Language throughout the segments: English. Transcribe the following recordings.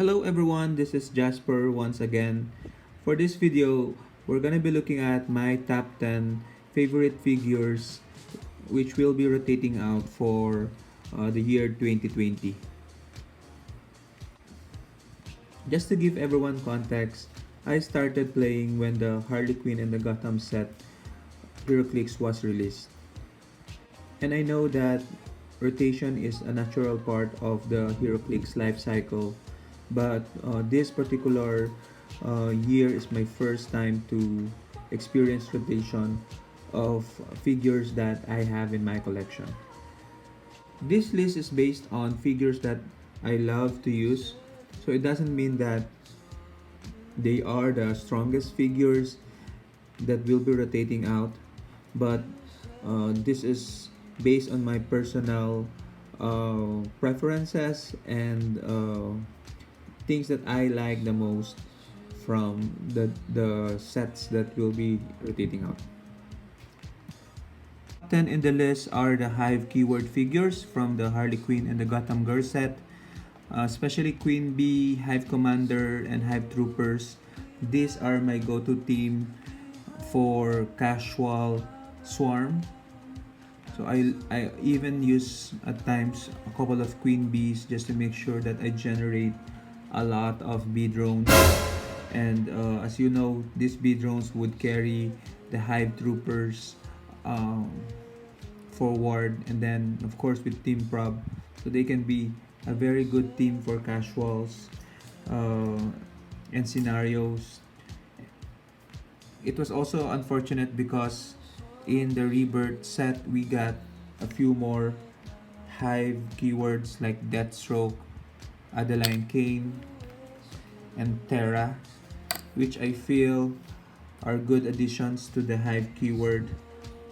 Hello everyone, this is Jasper once again. For this video, we're gonna be looking at my top 10 favorite figures which will be rotating out for the year 2020. Just to give everyone context, I started playing when the Harley Quinn and the Gotham set Heroclix was released. And I know that rotation is a natural part of the Heroclix life cycle, but this particular year is my first time to experience rotation of figures that I have in my collection. This list is based on figures that I love to use, so it doesn't mean that they are the strongest figures that will be rotating out, but this is based on my personal preferences and things that I like the most from the sets that will be rotating out. 10 in the list are the Hive keyword figures from the Harley Quinn and the Gotham Girl set, especially Queen Bee, Hive Commander, and Hive Troopers. These are my go-to team for casual swarm. So I even use at times a couple of Queen Bees just to make sure that I generate a lot of bee drones. And as you know, these bee drones would carry the Hive Troopers um, forward, and then of course with Team Prob, so they can be a very good team for casuals uh, and scenarios. It was also unfortunate because in the Rebirth set we got a few more Hive keywords like Deathstroke, Adeline Kane, and Terra, which I feel are good additions to the Hive keyword,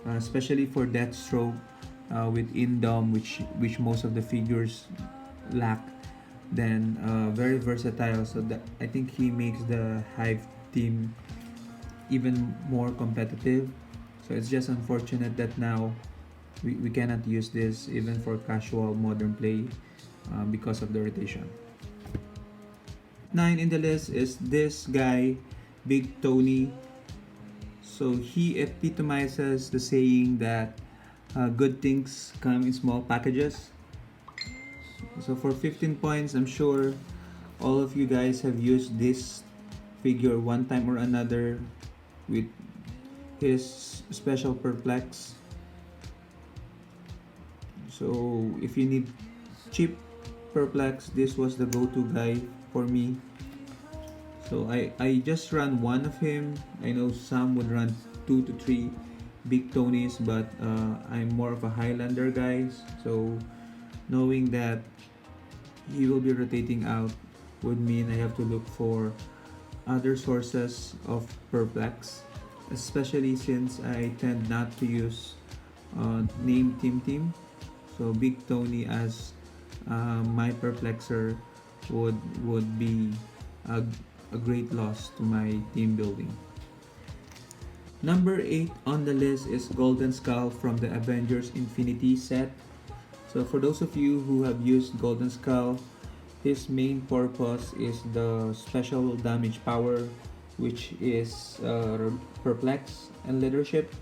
especially for Deathstroke with Indom, which most of the figures lack. Then very versatile, so that I think he makes the Hive team even more competitive. So it's just unfortunate that now we cannot use this even for casual modern play because of the rotation. 9 in the list is this guy, Big Tony. So he epitomizes the saying that good things come in small packages. So for 15 points, I'm sure all of you guys have used this figure one time or another with his special perplex. So if you need cheap perplex, this was the go-to guy for me. So I just run one of him. I know some would run 2 to 3 big Tonys, but I'm more of a Highlander guy. So knowing that he will be rotating out would mean I have to look for other sources of perplex, especially since I tend not to use name team. So Big Tony as my perplexer would be a great loss to my team building. Number 8 on the list is Golden Skull from the Avengers Infinity set. So for those of you who have used Golden Skull, his main purpose is the special damage power, which is perplex and leadership.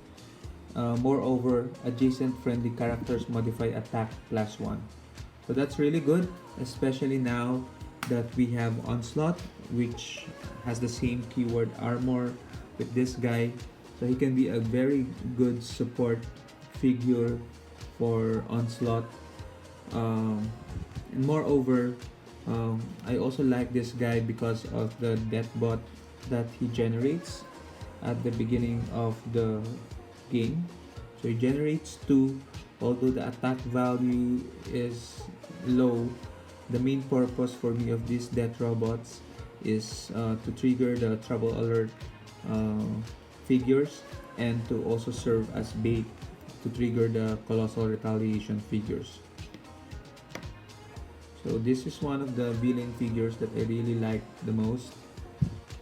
Moreover, adjacent friendly characters modify attack +1. So that's really good, especially now that we have Onslaught, which has the same keyword armor with this guy. So he can be a very good support figure for Onslaught. And moreover, I also like this guy because of the death bot that he generates at the beginning of the game. So he generates 2, although the attack value is low. The main purpose for me of these death robots is to trigger the trouble alert figures, and to also serve as bait to trigger the colossal retaliation figures. So this is one of the villain figures that I really like the most.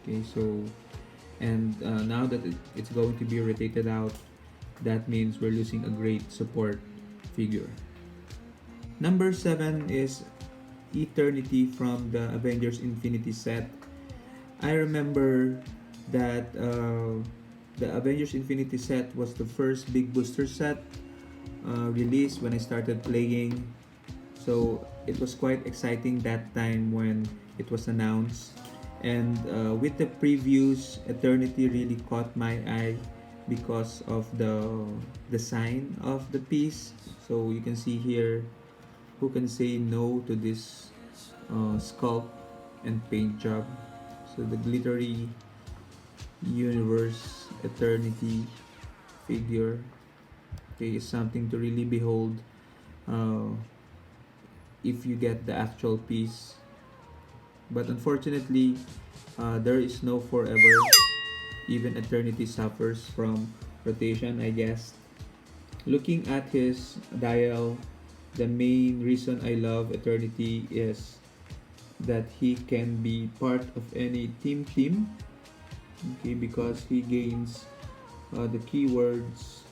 Okay, so and now that it's going to be rotated out, that means we're losing a great support figure. Number 7 is Eternity from the Avengers Infinity set. I remember that the Avengers Infinity set was the first big booster set released when I started playing. So it was quite exciting that time when it was announced. And with the previews, Eternity really caught my eye because of the design of the piece. So you can see here, who can say no to this sculpt and paint job. So the glittery universe Eternity figure, okay, is something to really behold uh, if you get the actual piece. But unfortunately, there is no forever. Even Eternity suffers from rotation, I guess. Looking at his dial, the main reason I love Eternity is that he can be part of any team, okay, because he gains the keywords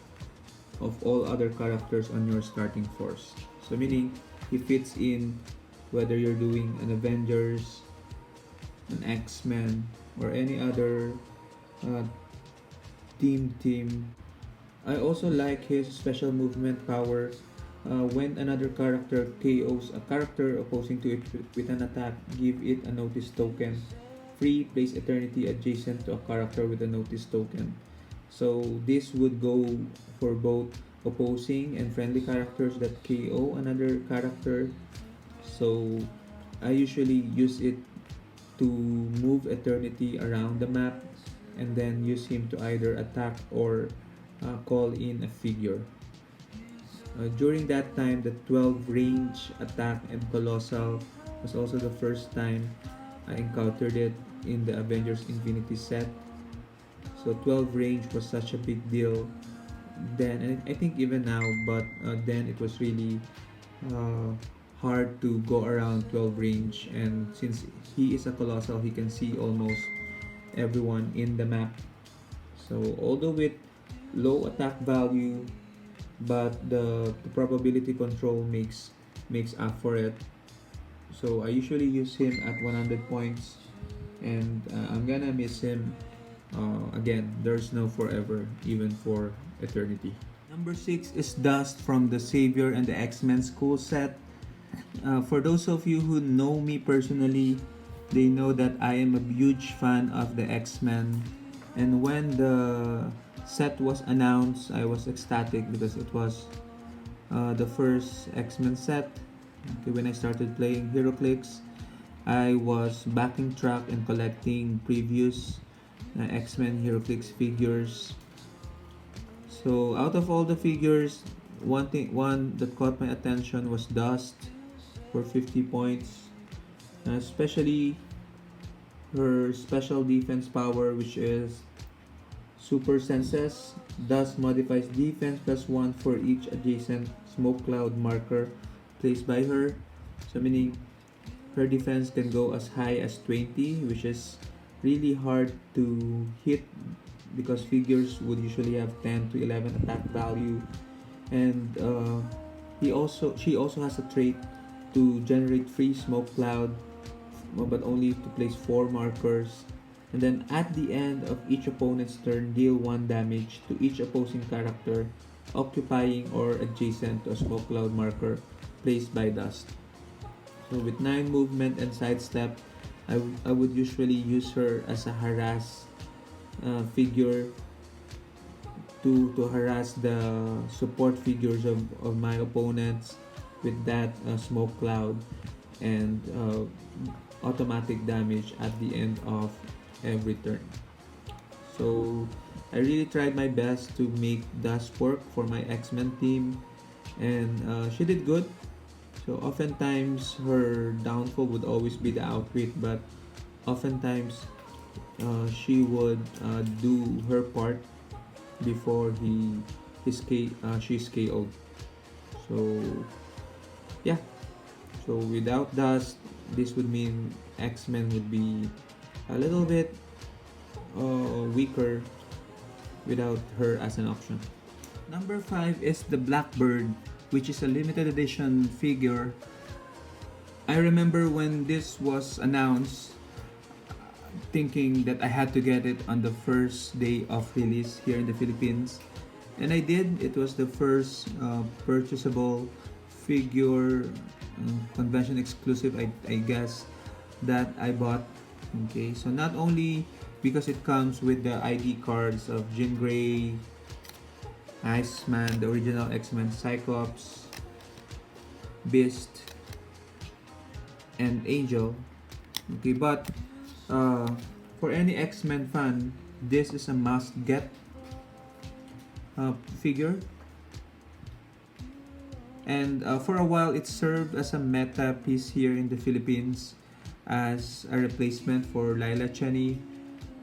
of all other characters on your starting force. So meaning he fits in whether you're doing an Avengers, an X-Men, or any other uh, team. I also like his special movement power. When another character KOs a character opposing to it with an attack, give it a notice token. Free, place Eternity adjacent to a character with a notice token. So this would go for both opposing and friendly characters that KO another character. So I usually use it to move Eternity around the map and then use him to either attack or call in a figure. During that time, the 12 range attack and colossal was also the first time I encountered it in the Avengers Infinity set. So 12 range was such a big deal then, and I think even now, but then it was really uh, hard to go around 12 range, and since he is a colossal, he can see almost everyone in the map. So although with low attack value, but the probability control makes up for it. So I usually use him at 100 points, and I'm gonna miss him. Again, there's no forever, even for Eternity. Number 6 is Dust from the Savior and the X-Men School set. For those of you who know me personally, they know that I am a huge fan of the X-Men. And when the set was announced, I was ecstatic because it was the first X-Men set. Okay, when I started playing Heroclix, I was backing track and collecting previous X-Men Heroclix figures. So out of all the figures, one that caught my attention was Dust for 50 points, especially her special defense power, which is Super Senses. Dust modifies defense +1 for each adjacent smoke cloud marker placed by her. So meaning her defense can go as high as 20, which is really hard to hit because figures would usually have 10 to 11 attack value. And she also has a trait to generate free smoke cloud, but only to place 4 markers. And then at the end of each opponent's turn, deal 1 damage to each opposing character occupying or adjacent to a smoke cloud marker placed by Dust. So with 9 movement and sidestep, I would usually use her as a harass figure to harass the support figures of my opponents with that smoke cloud and automatic damage at the end of every turn. So I really tried my best to make Dust work for my X-Men team, and she did good. So oftentimes her downfall would always be the outwit, but oftentimes she would do her part before she's KO'd. So yeah, so without Dust, this would mean X-Men would be a little bit weaker without her as an option. Number 5 is the Blackbird, which is a limited edition figure I remember when this was announced, thinking that I had to get it on the first day of release here in the Philippines. And I did. It was the first purchasable figure, convention exclusive, I guess, that I bought. Okay, so not only because it comes with the ID cards of Jean Grey, Iceman, the original X-Men, Cyclops, Beast, and Angel. Okay, but uh, for any X-Men fan, this is a must-get figure. And for a while, it served as a meta piece here in the Philippines as a replacement for Laila Cheney.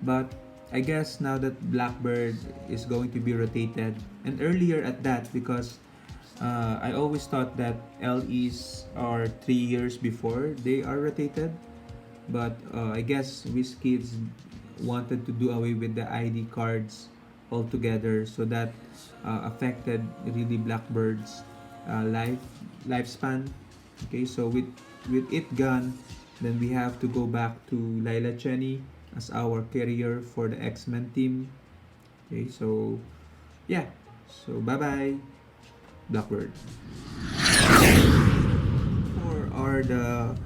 But I guess now that Blackbird is going to be rotated, and earlier at that, because I always thought that LEs are 3 years before they are rotated. But I guess WizKids wanted to do away with the ID cards altogether, so that affected really Blackbird's lifespan. Okay, so with it gone, then we have to go back to Laila Cheney as our carrier for the X-Men team. Okay, so yeah, so bye bye Blackbird. Four are the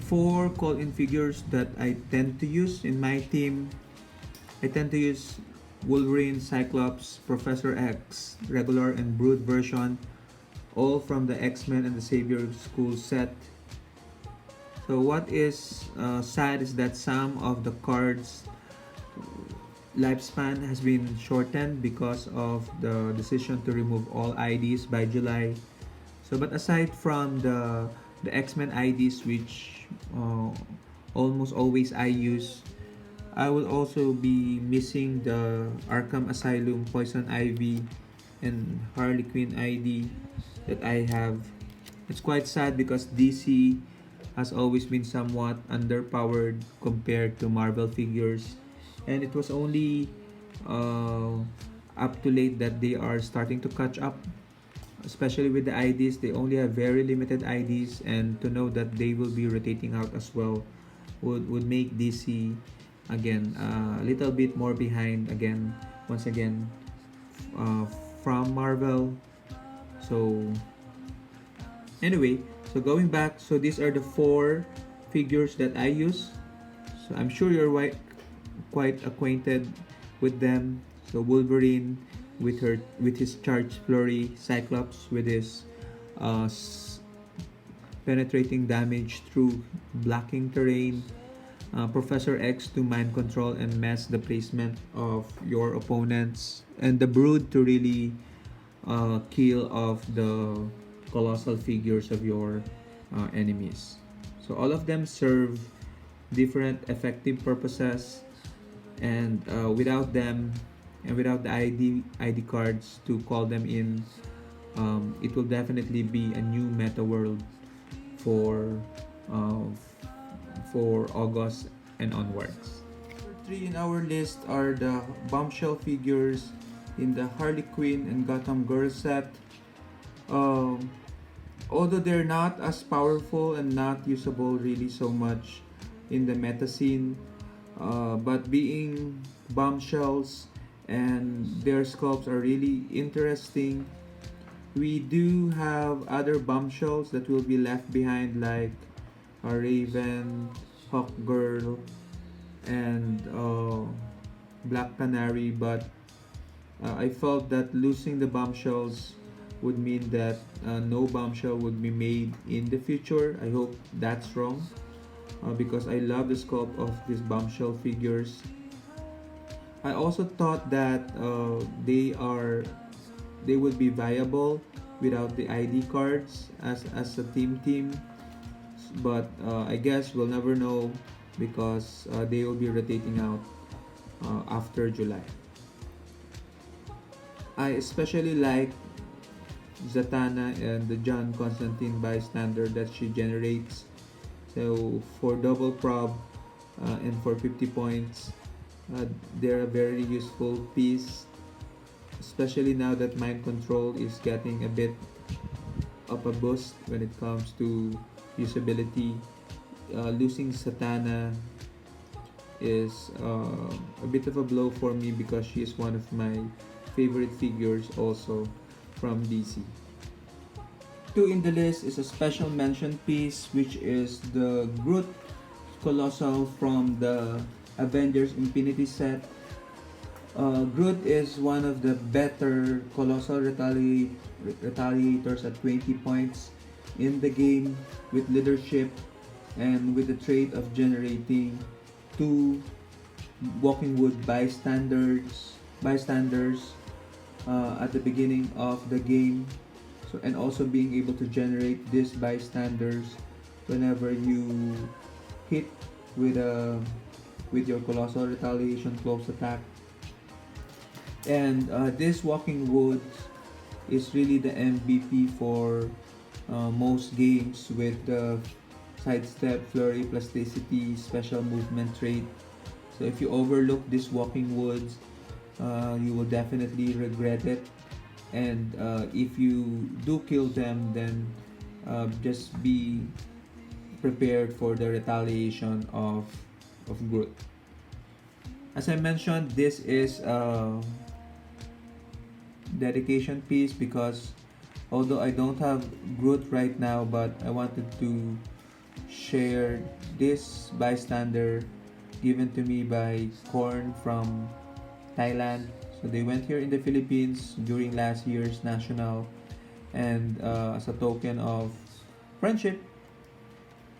four call-in figures that I tend to use in my team. I tend to use Wolverine, Cyclops, Professor X, regular and Brood version, all from the X-Men and the Savior School set. So what is sad is that some of the cards lifespan has been shortened because of the decision to remove all IDs by July. So but aside from the X-Men IDs, which almost always I use, I will also be missing the Arkham Asylum, Poison Ivy, and Harley Quinn ID that I have. It's quite sad because DC has always been somewhat underpowered compared to Marvel figures, and it was only uh, up to late that they are starting to catch up, especially with the IDs. They only have very limited IDs, and to know that they will be rotating out as well would make DC again a little bit more behind again, once again, uh, from Marvel. So anyway, so going back, so these are the four figures that I use. So I'm sure you're quite acquainted with them. So Wolverine with his charge flurry, Cyclops with his uh, penetrating damage through blocking terrain, Professor X to mind control and mess the placement of your opponents, and the Brood to really kill off the colossal figures of your enemies. So all of them serve different effective purposes, and without them and without the ID cards to call them in, it will definitely be a new meta world for uh, for August and onwards. Number three in our list are the Bombshell figures in the Harley Quinn and Gotham Girl set. Um, Although they're not as powerful and not usable really so much in the meta scene, but being bombshells and their sculpts are really interesting. We do have other bombshells that will be left behind, like a Raven, Hawk Girl, and Black Canary, but I felt that losing the bombshells would mean that no bombshell would be made in the future. I hope that's wrong, because I love the sculpt of these bombshell figures. I also thought that they would be viable without the ID cards as a team, but I guess we'll never know because they will be rotating out after July. I especially like Zatanna and the John Constantine bystander that she generates. So for double prob and for 50 points, they're a very useful piece, especially now that mind control is getting a bit of a boost when it comes to 50 points. So I especially like Zatanna and the John Constantine bystander that she generates. So for double prob and for 50 points, they're a very useful piece, especially now that mind control is getting a bit usability. Losing Satana is a bit of a blow for me because she is one of my favorite figures also from DC. Two in the list is a special mention piece, which is the Groot Colossal from the Avengers Infinity set. Groot is one of the better Colossal Retaliators at 20 points in the game, with leadership and with the trait of generating two Walking Wood bystanders at the beginning of the game. So, and also being able to generate these bystanders whenever you hit with your Colossal Retaliation close attack. And this Walking Wood is really the MVP for most games with the sidestep, flurry, plasticity, special movement trait. So if you overlook this Walking Woods, you will definitely regret it. And if you do kill them, then just be prepared for the retaliation of Groot. As I mentioned, this is a dedication piece because although I don't have Groot right now, but I wanted to share this bystander given to me by Korn from Thailand. So they went here in the Philippines during last year's national, and as a token of friendship,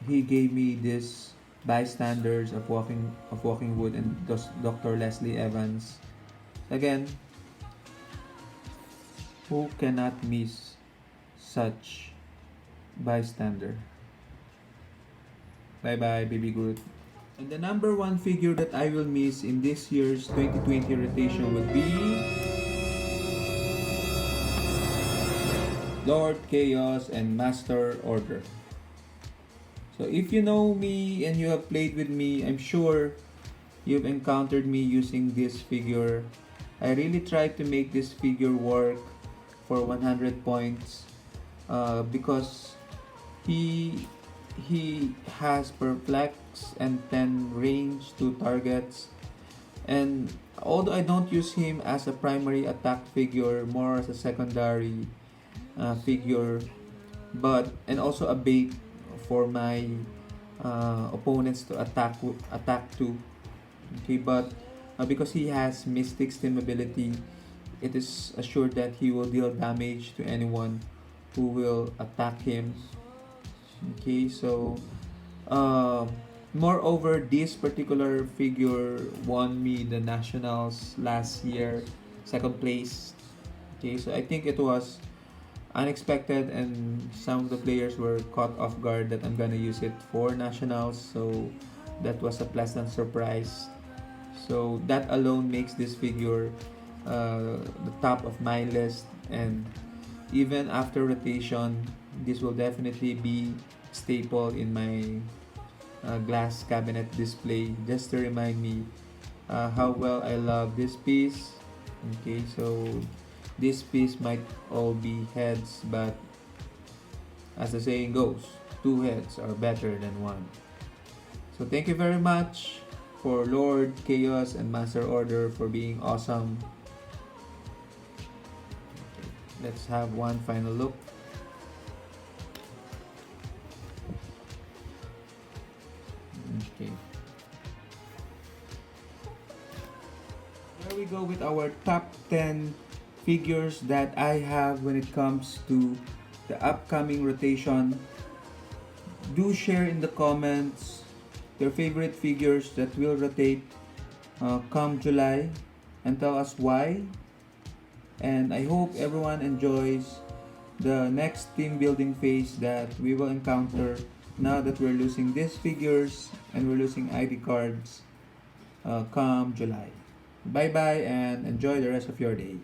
he gave me this bystanders of Walking Wood and Dr. Leslie Evans. Again, who cannot miss such bystander? Bye bye, baby Groot. And the number one figure that I will miss in this year's 2020 rotation would be Lord Chaos and Master Order. So if you know me and you have played with me, I'm sure you've encountered me using this figure. I really tried to make this figure work for 100 points because he has perplex and 10 range to targets, and although I don't use him as a primary attack figure, more as a secondary figure, and also a bait for my opponents to attack to. Okay, but because he has Mystic Stim ability, it is assured that he will deal damage to anyone who will attack him. Okay, so moreover, this particular figure won me the nationals last year, second place. Okay, so I think it was unexpected and some of the players were caught off guard that I'm gonna use it for nationals, so that was a pleasant surprise. So that alone makes this figure the top of my list, and even after rotation, this will definitely be staple in my glass cabinet display, just to remind me how well I love this piece. Okay, so this piece might all be heads, but as the saying goes, two heads are better than one. So thank you very much for Lord Chaos and Master Order for being awesome. Let's have one final look. Okay. Here we go with our top 10 figures that I have when it comes to the upcoming rotation. Do share in the comments your favorite figures that will rotate come July, and tell us why. And I hope everyone enjoys the next team building phase that we will encounter now that we're losing these figures and we're losing ID cards come July. Bye bye and enjoy the rest of your day.